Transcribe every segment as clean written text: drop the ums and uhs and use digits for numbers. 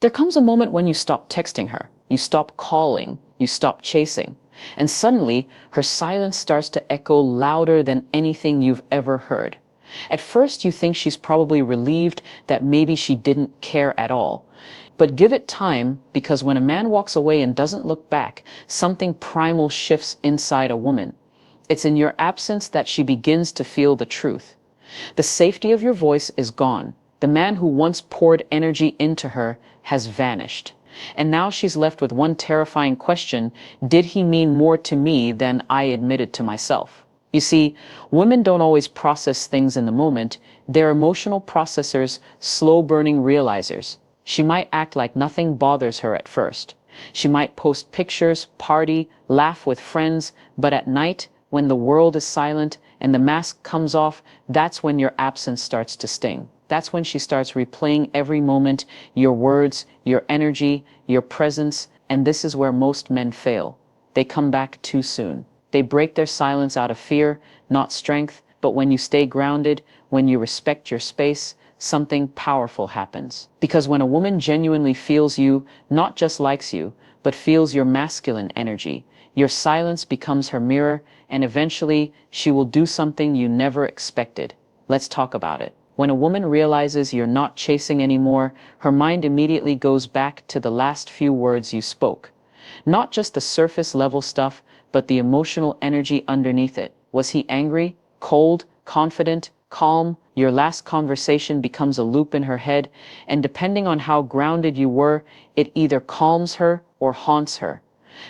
There comes a moment when you stop texting her, you stop calling, you stop chasing, and suddenly her silence starts to echo louder than anything you've ever heard. At first, you think she's probably relieved that maybe she didn't care at all. But give it time, because when a man walks away and doesn't look back, something primal shifts inside a woman. It's in your absence that she begins to feel the truth. The safety of your voice is gone. The man who once poured energy into her has vanished. And now she's left with one terrifying question: did he mean more to me than I admitted to myself? You see, women don't always process things in the moment. They're emotional processors, slow-burning realizers. She might act like nothing bothers her at first. She might post pictures, party, laugh with friends, but at night, when the world is silent and the mask comes off, that's when your absence starts to sting. That's when she starts replaying every moment, your words, your energy, your presence, and this is where most men fail. They come back too soon. They break their silence out of fear, not strength, but when you stay grounded, when you respect your space, something powerful happens. Because when a woman genuinely feels you, not just likes you, but feels your masculine energy, your silence becomes her mirror, and eventually she will do something you never expected. Let's talk about it. When a woman realizes you're not chasing anymore, her mind immediately goes back to the last few words you spoke. Not just the surface level stuff, but the emotional energy underneath it. Was he angry, cold, confident, calm? Your last conversation becomes a loop in her head, and depending on how grounded you were, it either calms her or haunts her.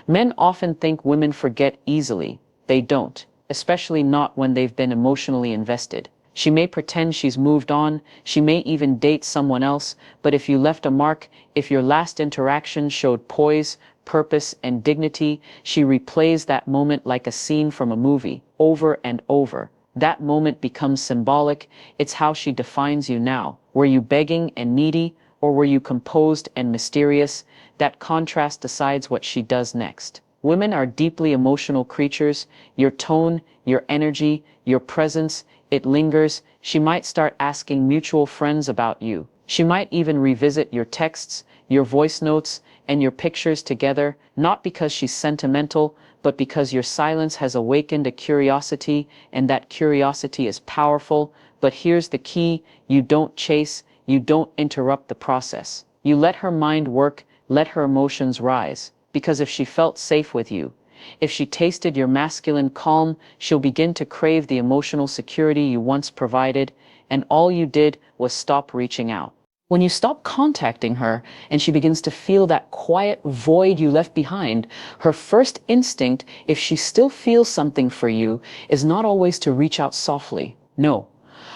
Men often think women forget easily. They don't, especially not when they've been emotionally invested. She may pretend she's moved on, she may even date someone else, but if you left a mark, if your last interaction showed poise, purpose, and dignity, she replays that moment like a scene from a movie, over and over. That moment becomes symbolic. It's how she defines you now. Were you begging and needy, or were you composed and mysterious? That contrast decides what she does next. Women are deeply emotional creatures. Your tone, your energy, your presence, it lingers. She might start asking mutual friends about you. She might even revisit your texts, your voice notes, and your pictures together, not because she's sentimental, but because your silence has awakened a curiosity, and that curiosity is powerful. But here's the key: you don't chase, you don't interrupt the process. You let her mind work, let her emotions rise. Because if she felt safe with you, if she tasted your masculine calm, she'll begin to crave the emotional security you once provided, and all you did was stop reaching out. When you stop contacting her and she begins to feel that quiet void you left behind, her first instinct, if she still feels something for you, is not always to reach out softly. No,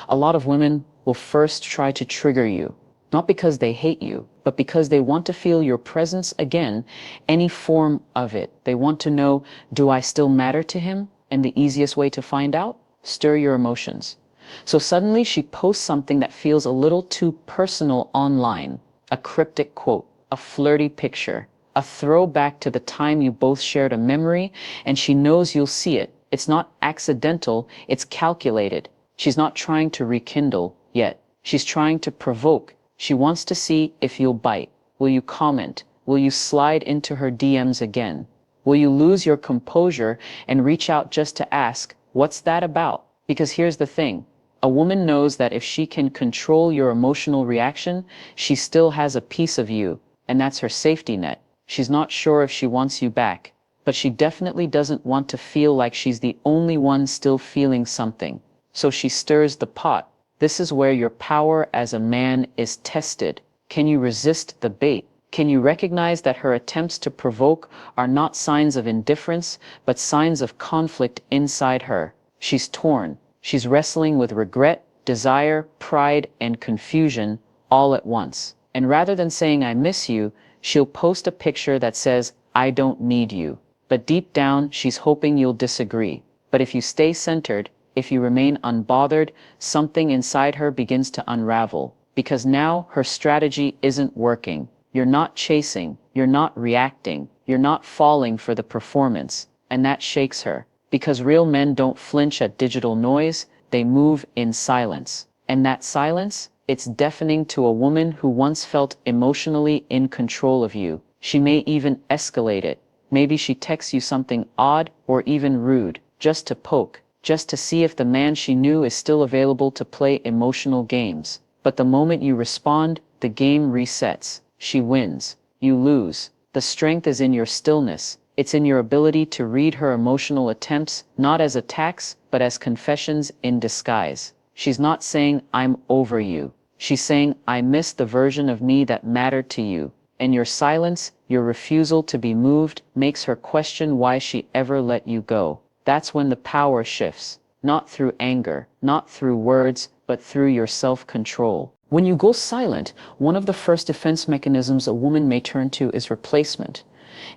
a lot of women will first try to trigger you, not because they hate you, but because they want to feel your presence again, any form of it. They want to know, do I still matter to him? And the easiest way to find out? Stir your emotions. So suddenly she posts something that feels a little too personal online. A cryptic quote, a flirty picture, a throwback to the time you both shared a memory, and she knows you'll see it. It's not accidental, it's calculated. She's not trying to rekindle yet. She's trying to provoke. She wants to see if you'll bite. Will you comment? Will you slide into her DMs again? Will you lose your composure and reach out just to ask, what's that about? Because here's the thing. A woman knows that if she can control your emotional reaction, she still has a piece of you, and that's her safety net. She's not sure if she wants you back, but she definitely doesn't want to feel like she's the only one still feeling something. So she stirs the pot. This is where your power as a man is tested. Can you resist the bait? Can you recognize that her attempts to provoke are not signs of indifference, but signs of conflict inside her? She's torn. She's wrestling with regret, desire, pride, and confusion all at once. And rather than saying, I miss you, she'll post a picture that says, I don't need you. But deep down, she's hoping you'll disagree. But if you stay centered, if you remain unbothered, something inside her begins to unravel. Because now her strategy isn't working. You're not chasing, you're not reacting, you're not falling for the performance. And that shakes her. Because real men don't flinch at digital noise, they move in silence. And that silence, It's deafening to a woman who once felt emotionally in control of you. She may even escalate it. Maybe she texts you something odd or even rude, just to poke, just to see if the man she knew is still available to play emotional games. But the moment you respond, the game resets. She wins. You lose. The strength is in your stillness. It's in your ability to read her emotional attempts, not as attacks, but as confessions in disguise. She's not saying, "I'm over you." She's saying, "I miss the version of me that mattered to you." And your silence, your refusal to be moved, makes her question why she ever let you go. That's when the power shifts. Not through anger, not through words, but through your self-control. When you go silent, one of the first defense mechanisms a woman may turn to is replacement.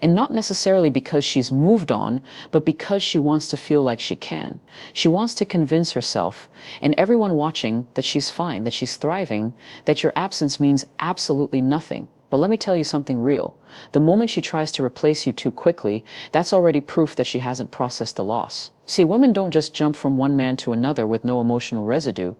And not necessarily because she's moved on, but because she wants to feel like she can. She wants to convince herself and everyone watching that she's fine, that she's thriving, that your absence means absolutely nothing. But let me tell you something real. The moment she tries to replace you too quickly, that's already proof that she hasn't processed the loss. See, women don't just jump from one man to another with no emotional residue.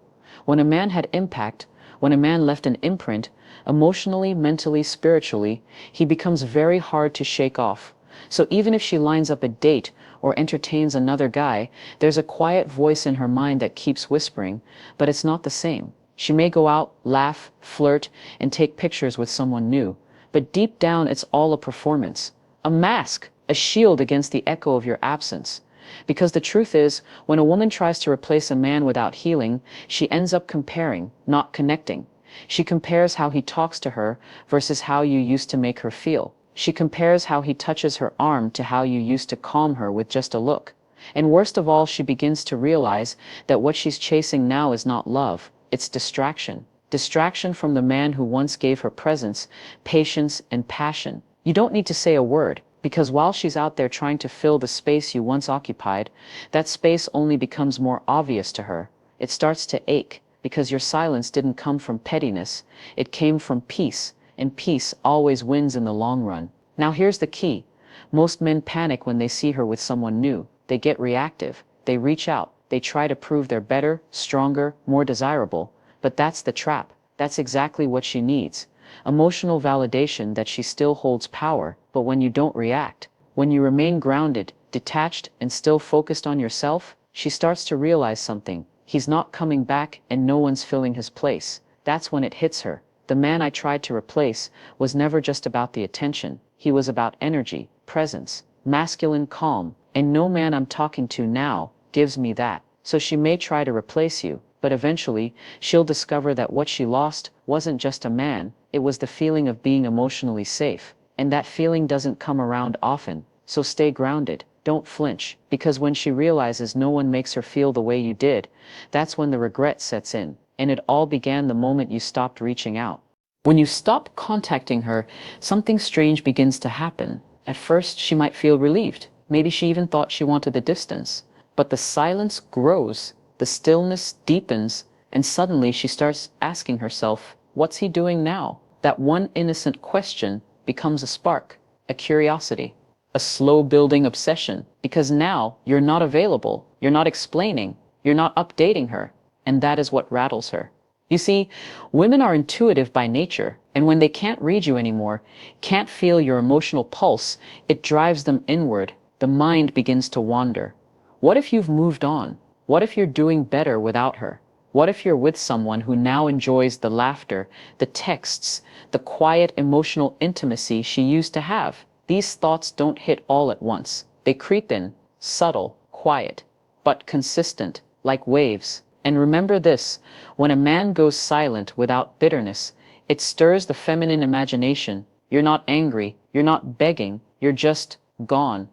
When a man had impact, when a man left an imprint, emotionally, mentally, spiritually, he becomes very hard to shake off. So even if she lines up a date or entertains another guy, there's a quiet voice in her mind that keeps whispering, but it's not the same. She may go out, laugh, flirt, and take pictures with someone new, but deep down it's all a performance, a mask, a shield against the echo of your absence. Because the truth is, when a woman tries to replace a man without healing, she ends up comparing, not connecting. She compares how he talks to her versus how you used to make her feel. She compares how he touches her arm to how you used to calm her with just a look. And worst of all, she begins to realize that what she's chasing now is not love, it's distraction. Distraction from the man who once gave her presence, patience, and passion. You don't need to say a word, because while she's out there trying to fill the space you once occupied, that space only becomes more obvious to her. It starts to ache, because your silence didn't come from pettiness, it came from peace, and peace always wins in the long run. Now here's the key. Most men panic when they see her with someone new. They get reactive. They reach out. They try to prove they're better, stronger, more desirable. But that's the trap. That's exactly what she needs. Emotional validation that she still holds power, but when you don't react, when you remain grounded, detached, and still focused on yourself, she starts to realize something. He's not coming back and no one's filling his place. That's when it hits her. The man I tried to replace was never just about the attention. He was about energy, presence, masculine calm, and no man I'm talking to now gives me that. So she may try to replace you, but eventually she'll discover that what she lost wasn't just a man, it was the feeling of being emotionally safe. And that feeling doesn't come around often. So stay grounded. Don't flinch, because when she realizes no one makes her feel the way you did, that's when the regret sets in. And it all began the moment you stopped reaching out. When you stop contacting her, something strange begins to happen. At first, she might feel relieved. Maybe she even thought she wanted the distance. But the silence grows, the stillness deepens, and suddenly she starts asking herself, what's he doing now? That one innocent question becomes a spark, a curiosity, a slow-building obsession, because now you're not available, you're not explaining, you're not updating her, and that is what rattles her. You see, women are intuitive by nature, and when they can't read you anymore, can't feel your emotional pulse, it drives them inward. The mind begins to wander. What if you've moved on? What if you're doing better without her? What if you're with someone who now enjoys the laughter, the texts, the quiet emotional intimacy she used to have? These thoughts don't hit all at once. They creep in, subtle, quiet, but consistent, like waves. And remember this, when a man goes silent without bitterness, it stirs the feminine imagination. You're not angry, you're not begging, you're just gone.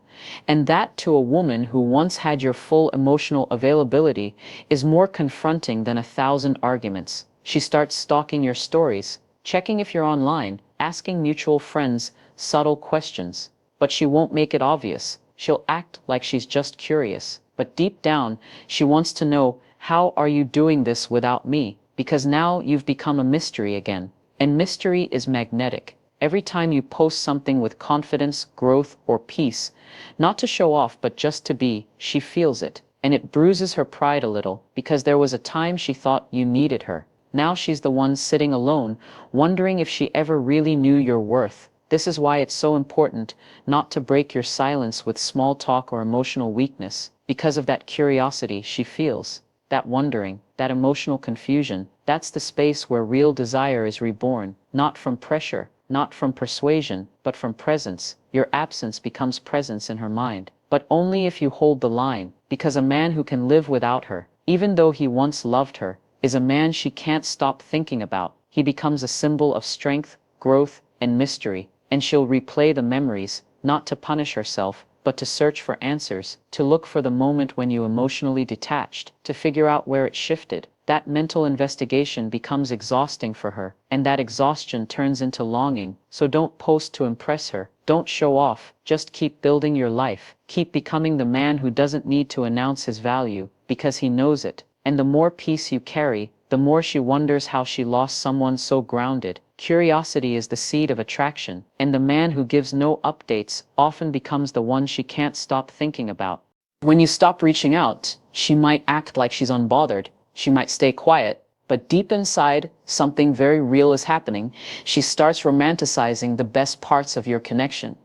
And that, to a woman who once had your full emotional availability, is more confronting than 1,000 arguments. She starts stalking your stories, checking if you're online, asking mutual friends subtle questions. But she won't make it obvious. She'll act like she's just curious. But deep down, she wants to know, how are you doing this without me? Because now you've become a mystery again. And mystery is magnetic. Every time you post something with confidence, growth, or peace, not to show off but just to be, she feels it. And it bruises her pride a little, because there was a time she thought you needed her. Now she's the one sitting alone, wondering if she ever really knew your worth. This is why it's so important not to break your silence with small talk or emotional weakness, because of that curiosity she feels, that wondering, that emotional confusion. That's the space where real desire is reborn, not from pressure, not from persuasion, but from presence. Your absence becomes presence in her mind, but only if you hold the line, because a man who can live without her, even though he once loved her, is a man she can't stop thinking about. He becomes a symbol of strength, growth, and mystery, and she'll replay the memories, not to punish herself, but to search for answers, to look for the moment when you emotionally detached, to figure out where it shifted. That mental investigation becomes exhausting for her, and that exhaustion turns into longing. So don't post to impress her. Don't show off. Just keep building your life. Keep becoming the man who doesn't need to announce his value, because he knows it. And the more peace you carry, the more she wonders how she lost someone so grounded. Curiosity is the seed of attraction, and the man who gives no updates often becomes the one she can't stop thinking about. When you stop reaching out, she might act like she's unbothered. She might stay quiet, but deep inside, something very real is happening. She starts romanticizing the best parts of your connection.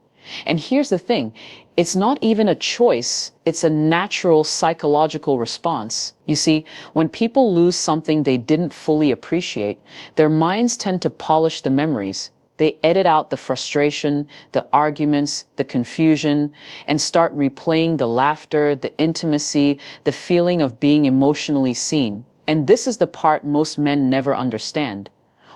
And here's the thing, it's not even a choice, it's a natural psychological response. You see, when people lose something they didn't fully appreciate, their minds tend to polish the memories. They edit out the frustration, the arguments, the confusion, and start replaying the laughter, the intimacy, the feeling of being emotionally seen. And this is the part most men never understand.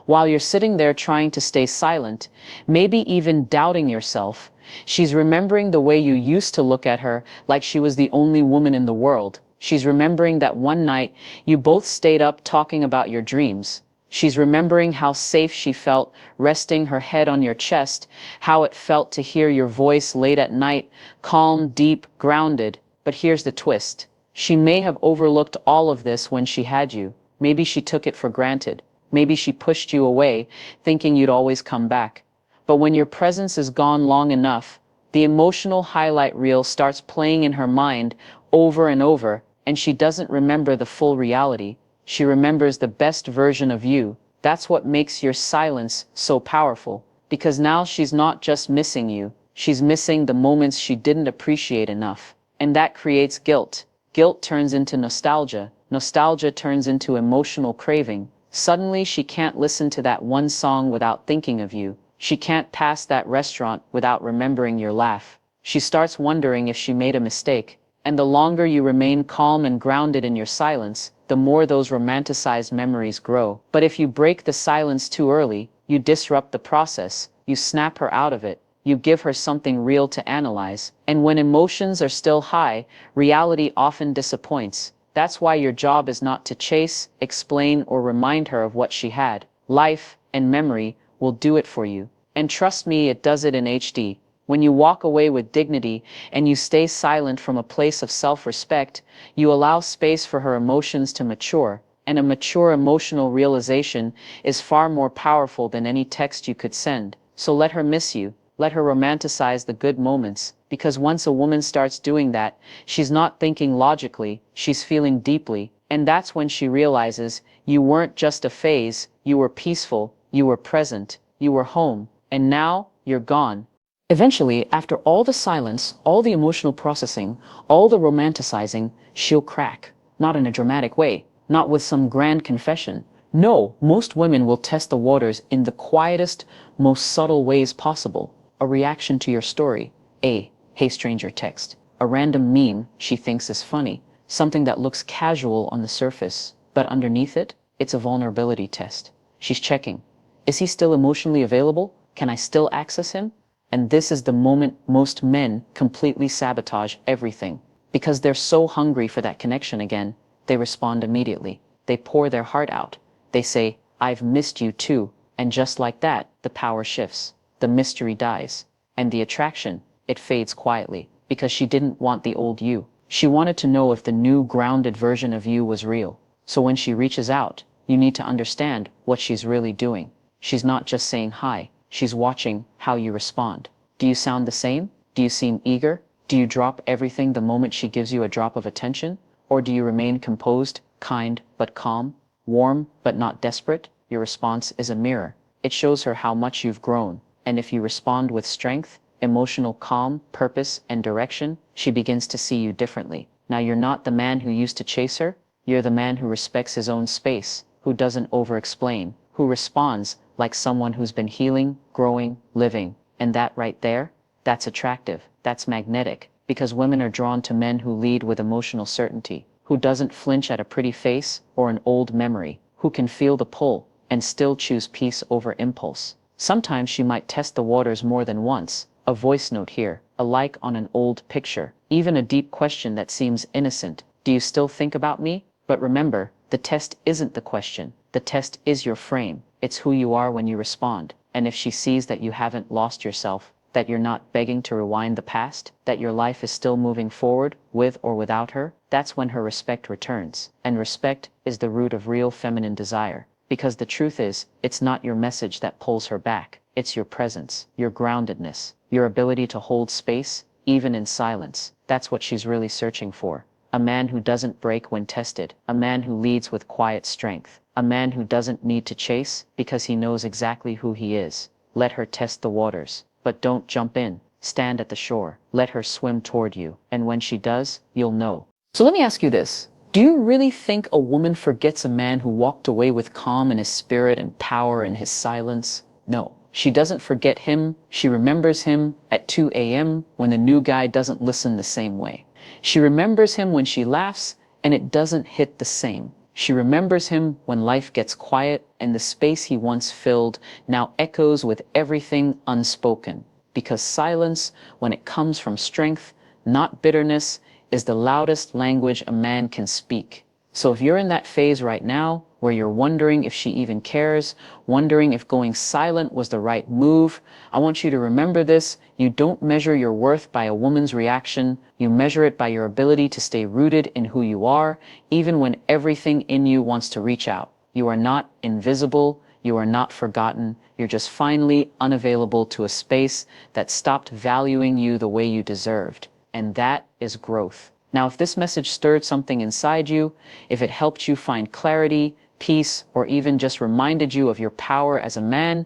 While you're sitting there trying to stay silent, maybe even doubting yourself, she's remembering the way you used to look at her like she was the only woman in the world. She's remembering that one night you both stayed up talking about your dreams. She's remembering how safe she felt resting her head on your chest, how it felt to hear your voice late at night, calm, deep, grounded. But here's the twist. She may have overlooked all of this when she had you. Maybe she took it for granted. Maybe she pushed you away, thinking you'd always come back. But when your presence is gone long enough, the emotional highlight reel starts playing in her mind over and over, and she doesn't remember the full reality. She remembers the best version of you. That's what makes your silence so powerful, because now she's not just missing you, she's missing the moments she didn't appreciate enough. And that creates guilt. Guilt turns into nostalgia. Nostalgia turns into emotional craving. Suddenly she can't listen to that one song without thinking of you. She can't pass that restaurant without remembering your laugh. She starts wondering if she made a mistake. And the longer you remain calm and grounded in your silence, the more those romanticized memories grow. But if you break the silence too early, you disrupt the process, you snap her out of it, you give her something real to analyze. And when emotions are still high, reality often disappoints. That's why your job is not to chase, explain, or remind her of what she had. Life and memory will do it for you. And trust me, it does it in HD. When you walk away with dignity and you stay silent from a place of self-respect, you allow space for her emotions to mature. And a mature emotional realization is far more powerful than any text you could send. So let her miss you. Let her romanticize the good moments. Because once a woman starts doing that, she's not thinking logically, she's feeling deeply. And that's when she realizes you weren't just a phase, you were peaceful, you were present, you were home, and now you're gone. Eventually, after all the silence, all the emotional processing, all the romanticizing, she'll crack. Not in a dramatic way, not with some grand confession. No, most women will test the waters in the quietest, most subtle ways possible. A reaction to your story. A "Hey stranger" text. A random meme she thinks is funny. Something that looks casual on the surface, but underneath it, it's a vulnerability test. She's checking. Is he still emotionally available? Can I still access him? And this is the moment most men completely sabotage everything. Because they're so hungry for that connection again, they respond immediately. They pour their heart out. They say, "I've missed you too." And just like that, the power shifts. The mystery dies. And the attraction, it fades quietly. Because she didn't want the old you. She wanted to know if the new grounded version of you was real. So when she reaches out, you need to understand what she's really doing. She's not just saying hi. She's watching how you respond. Do you sound the same? Do you seem eager? Do you drop everything the moment she gives you a drop of attention? Or do you remain composed, kind, but calm? warm but not desperate, your response is a mirror. It shows her how much you've grown. And if you respond with strength, emotional calm, purpose, and direction, she begins to see you differently. Now you're not the man who used to chase her. You're the man who respects his own space, who doesn't over-explain, who responds like someone who's been healing, growing, living. And that right there, that's attractive, that's magnetic, because women are drawn to men who lead with emotional certainty, who doesn't flinch at a pretty face or an old memory, who can feel the pull and still choose peace over impulse. Sometimes she might test the waters more than once, a voice note here, a like on an old picture, even a deep question that seems innocent. Do you still think about me? But remember, the test isn't the question. The test is your frame. It's who you are when you respond. And if she sees that you haven't lost yourself, that you're not begging to rewind the past, that your life is still moving forward with or without her, that's when her respect returns. And respect is the root of real feminine desire. Because the truth is, it's not your message that pulls her back. It's your presence, your groundedness, your ability to hold space, even in silence. That's what she's really searching for. A man who doesn't break when tested. A man who leads with quiet strength. A man who doesn't need to chase because he knows exactly who he is. Let her test the waters. But don't jump in. Stand at the shore. Let her swim toward you. And when she does, you'll know. So let me ask you this. Do you really think a woman forgets a man who walked away with calm in his spirit and power in his silence? No. She doesn't forget him. She remembers him at 2 a.m. when the new guy doesn't listen the same way. She remembers him when she laughs and it doesn't hit the same. She remembers him when life gets quiet and the space he once filled now echoes with everything unspoken. Because silence, when it comes from strength, not bitterness, is the loudest language a man can speak. So if you're in that phase right now, where you're wondering if she even cares, wondering if going silent was the right move, I want you to remember this. You don't measure your worth by a woman's reaction. You measure it by your ability to stay rooted in who you are, even when everything in you wants to reach out. You are not invisible. You are not forgotten. You're just finally unavailable to a space that stopped valuing you the way you deserved. And that is growth. Now, if this message stirred something inside you, if it helped you find clarity, peace, or even just reminded you of your power as a man,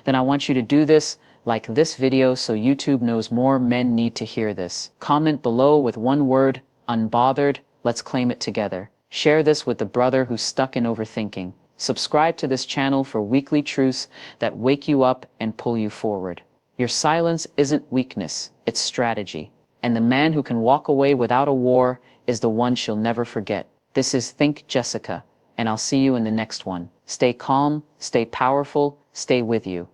then I want you to do this, like this video, so YouTube knows more men need to hear this. Comment below with one word, unbothered. Let's claim it together. Share this with the brother who's stuck in overthinking. Subscribe to this channel for weekly truths that wake you up and pull you forward. Your silence isn't weakness, it's strategy. And the man who can walk away without a war is the one she'll never forget. This is Think Jessica, and I'll see you in the next one. Stay calm, stay powerful, stay with you.